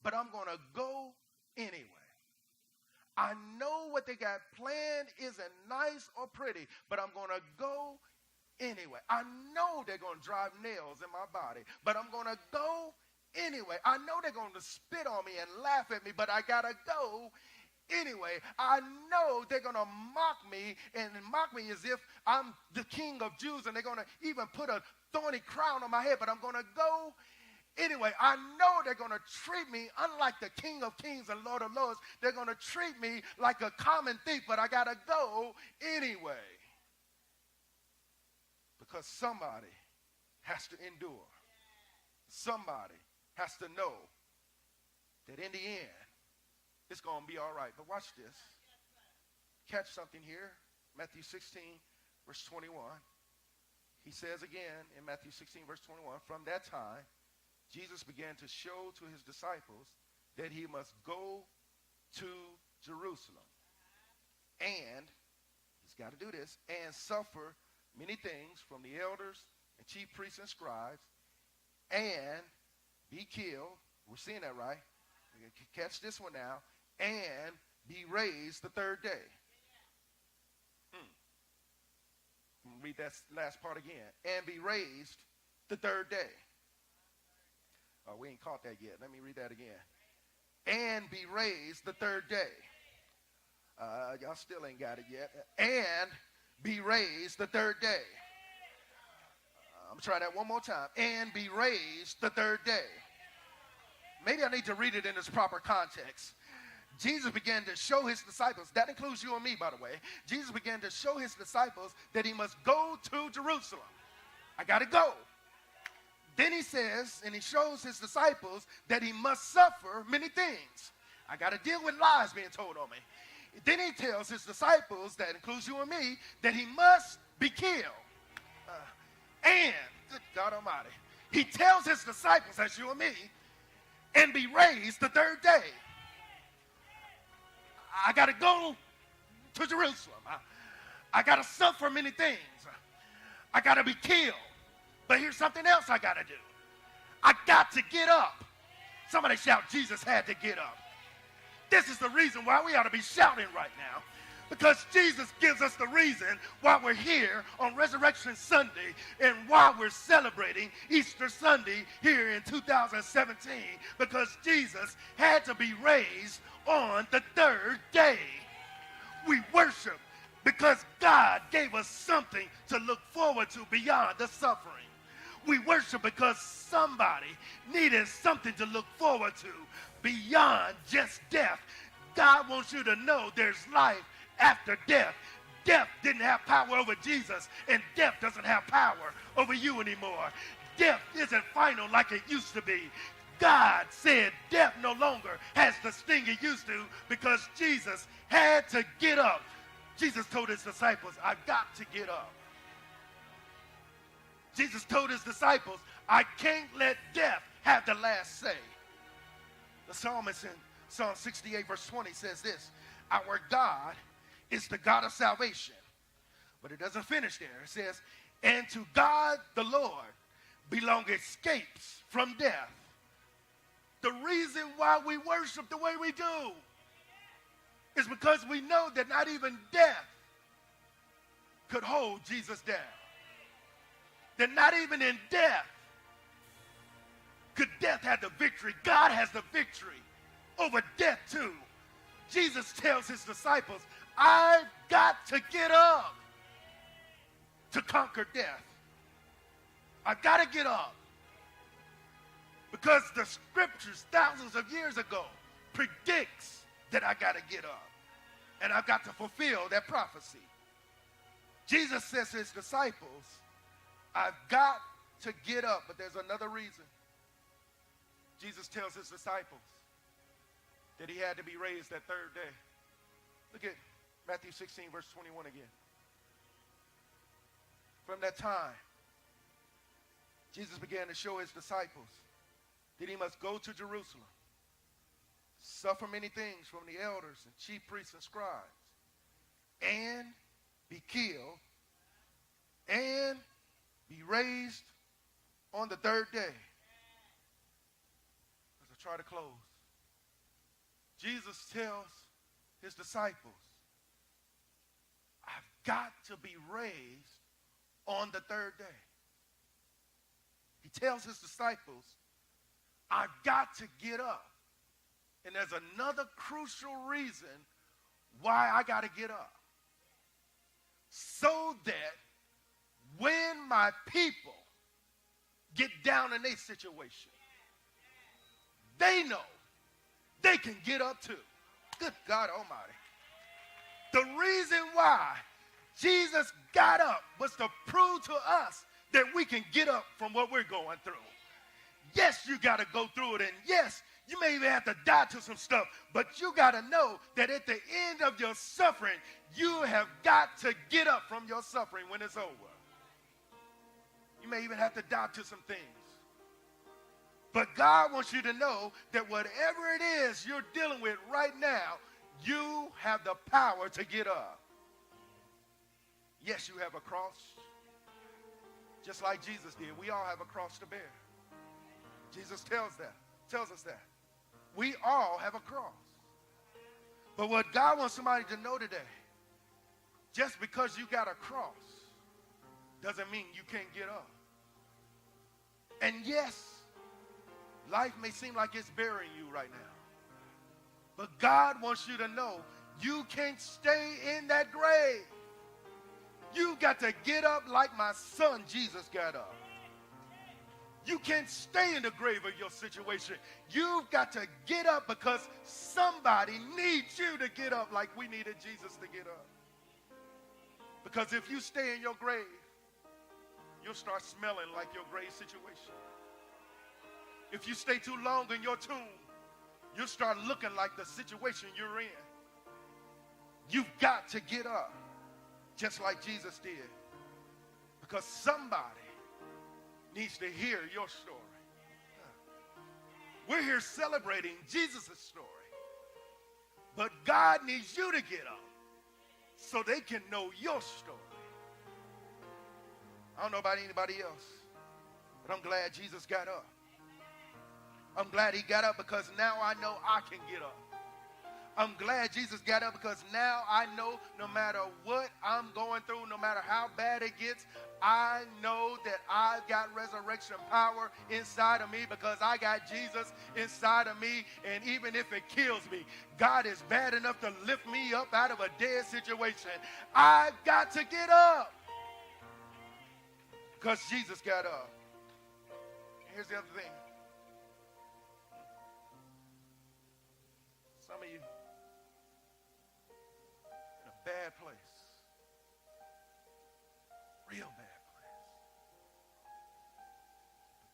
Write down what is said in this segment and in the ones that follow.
but I'm going to go anyway. I know what they got planned isn't nice or pretty, but I'm going to go anyway. I know they're going to drive nails in my body, but I'm going to go anyway. I know they're going to spit on me and laugh at me, but I got to go anyway. I know they're going to mock me and mock me as if I'm the king of Jews, and they're going to even put a thorny crown on my head, but I'm going to go anyway. I know they're going to treat me unlike the King of Kings and Lord of Lords. They're going to treat me like a common thief, but I got to go anyway. Because somebody has to endure. Somebody has to know that in the end, it's going to be all right. But watch this. Catch something here. Matthew 16, verse 21. He says again in Matthew 16, verse 21, from that time, Jesus began to show to his disciples that he must go to Jerusalem. And, he's got to do this, and suffer many things from the elders and chief priests and scribes, and be killed. We're seeing that, right? Catch this one now. And be raised the third day. Read that last part again. And be raised the third day. Oh, we ain't caught that yet. Let me read that again. And be raised the third day. Y'all still ain't got it yet. And be raised the third day. I'm going to try that one more time. And be raised the third day. Maybe I need to read it in its proper context. Jesus began to show his disciples, that includes you and me, by the way. Jesus began to show his disciples that he must go to Jerusalem. I got to go. Then he says, and he shows his disciples that he must suffer many things. I got to deal with lies being told on me. Then he tells his disciples, that includes you and me, that he must be killed. And, good God Almighty, he tells his disciples, that's you and me, and be raised the third day. I got to go to Jerusalem. I got to suffer many things. I got to be killed. But here's something else I got to do. I got to get up. Somebody shout, Jesus had to get up. This is the reason why we ought to be shouting right now. Because Jesus gives us the reason why we're here on Resurrection Sunday and why we're celebrating Easter Sunday here in 2017. Because Jesus had to be raised on the third day. We worship because God gave us something to look forward to beyond the suffering. We worship because somebody needed something to look forward to beyond just death. God wants you to know there's life after death. Death didn't have power over Jesus, and death doesn't have power over you anymore. Death isn't final like it used to be. God said death no longer has the sting it used to because Jesus had to get up. Jesus told his disciples, I've got to get up. Jesus told his disciples, I can't let death have the last say. The psalmist in Psalm 68 verse 20 says this, our God is the God of salvation. But it doesn't finish there. It says, and to God the Lord belong escapes from death. The reason why we worship the way we do is because we know that not even death could hold Jesus down. That not even in death could death have the victory. God has the victory over death too. Jesus tells his disciples, I've got to get up to conquer death. I've got to get up. Because the scriptures thousands of years ago predicts that I got to get up. And I've got to fulfill that prophecy. Jesus says to his disciples, I've got to get up. But there's another reason. Jesus tells his disciples that he had to be raised that third day. Look at Matthew 16, verse 21 again. From that time, Jesus began to show his disciples that he must go to Jerusalem, suffer many things from the elders and chief priests and scribes, and be killed, and be raised on the third day. As I try to close, Jesus tells his disciples, I've got to be raised on the third day. He tells his disciples, I've got to get up. And there's another crucial reason why I got to get up. So that when my people get down in a situation, they know they can get up too. Good God Almighty. The reason why Jesus got up was to prove to us that we can get up from what we're going through. Yes, you got to go through it, and yes, you may even have to die to some stuff, but you got to know that at the end of your suffering, you have got to get up from your suffering when it's over. You may even have to die to some things. But God wants you to know that whatever it is you're dealing with right now, you have the power to get up. Yes, you have a cross, just like Jesus did. We all have a cross to bear. Jesus tells us that. We all have a cross. But what God wants somebody to know today, just because you got a cross doesn't mean you can't get up. And yes, life may seem like it's burying you right now. But God wants you to know you can't stay in that grave. You got to get up like my son Jesus got up. You can't stay in the grave of your situation. You've got to get up because somebody needs you to get up like we needed Jesus to get up. Because if you stay in your grave, you'll start smelling like your grave situation. If you stay too long in your tomb, you'll start looking like the situation you're in. You've got to get up just like Jesus did. Because somebody needs to hear your story. We're here celebrating Jesus' story. But God needs you to get up so they can know your story. I don't know about anybody else, but I'm glad Jesus got up. I'm glad he got up because now I know I can get up. I'm glad Jesus got up because now I know no matter what I'm going through, no matter how bad it gets, I know that I've got resurrection power inside of me because I got Jesus inside of me. And even if it kills me, God is bad enough to lift me up out of a dead situation. I've got to get up because Jesus got up. Here's the other thing. Some of you in a bad place. Real bad place.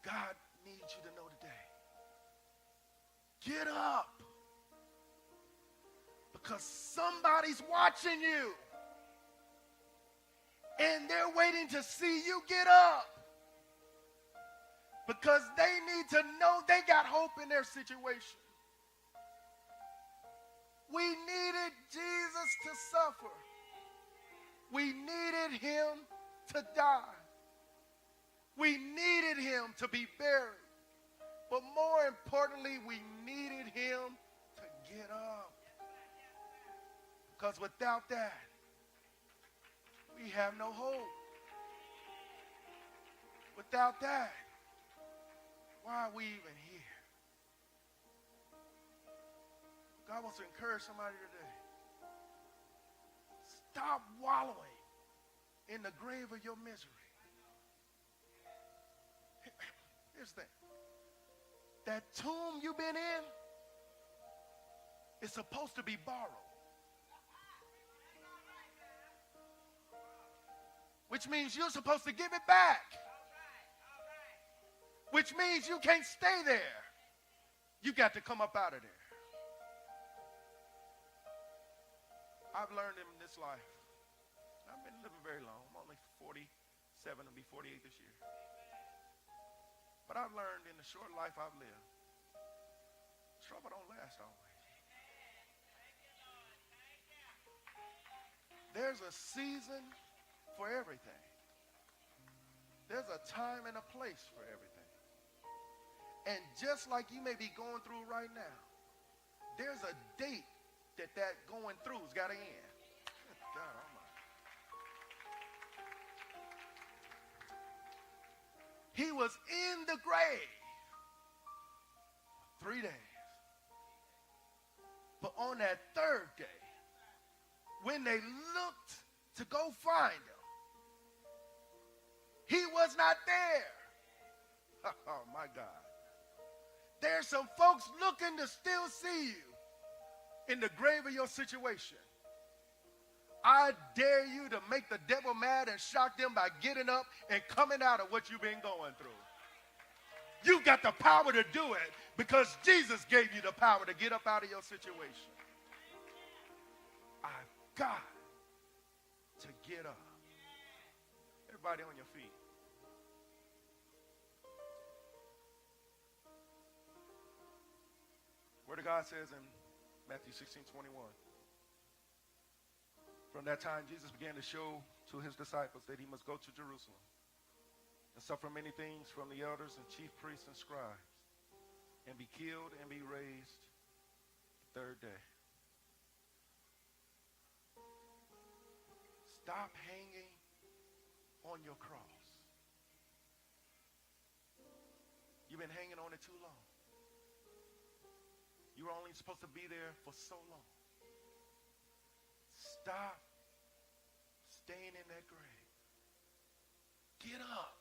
But God needs you to know today. Get up. Because somebody's watching you. And they're waiting to see you get up. Because they need to know they got hope in their situation. We needed Jesus to suffer. We needed him to die. We needed him to be buried. But more importantly, we needed him to get up. Because without that, we have no hope. Without that, why are we even here? God wants to encourage somebody today. Stop wallowing in the grave of your misery. Here's the thing. That tomb you've been in is supposed to be borrowed. Which means you're supposed to give it back. Which means you can't stay there. You got to come up out of there. I've learned in this life. I've been living very long. I'm only 47, I'll be 48 this year. But I've learned in the short life I've lived, trouble don't last always. There's a season for everything. There's a time and a place for everything. And just like you may be going through right now, there's a date that going through's got to end. God Almighty. He was in the grave for 3 days. But on that third day, when they looked to go find him, he was not there. Oh, my God. There's some folks looking to still see you in the grave of your situation. I dare you to make the devil mad and shock them by getting up and coming out of what you've been going through. You got the power to do it because Jesus gave you the power to get up out of your situation. I've got to get up. Everybody on your feet. Word of God says in Matthew 16:21. From that time, Jesus began to show to his disciples that he must go to Jerusalem and suffer many things from the elders and chief priests and scribes, and be killed and be raised the third day. Stop hanging on your cross. You've been hanging on it too long. You were only supposed to be there for so long. Stop staying in that grave. Get up.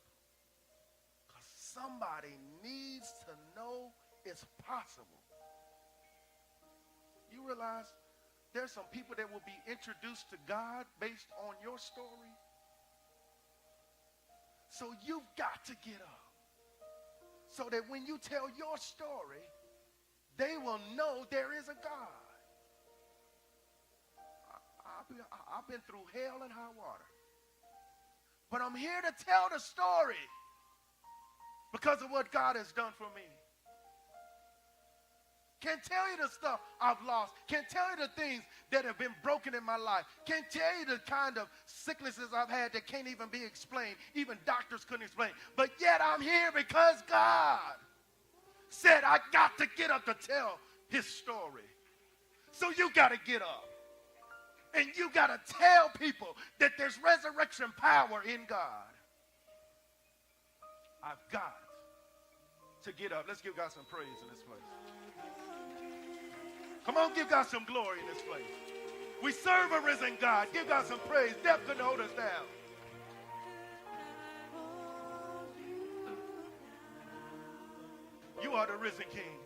Because somebody needs to know it's possible. You realize there's some people that will be introduced to God based on your story. So you've got to get up. So that when you tell your story, they will know there is a God. I've been through hell and high water. But I'm here to tell the story because of what God has done for me. Can't tell you the stuff I've lost. Can't tell you the things that have been broken in my life. Can't tell you the kind of sicknesses I've had that can't even be explained. Even doctors couldn't explain. But yet I'm here because God said I got to get up to tell his story. So you got to get up. And you got to tell people that there's resurrection power in God. I've got to get up. Let's give God some praise in this place. Come on, give God some glory in this place. We serve a risen God. Give God some praise. Death couldn't hold us down. You are the risen King.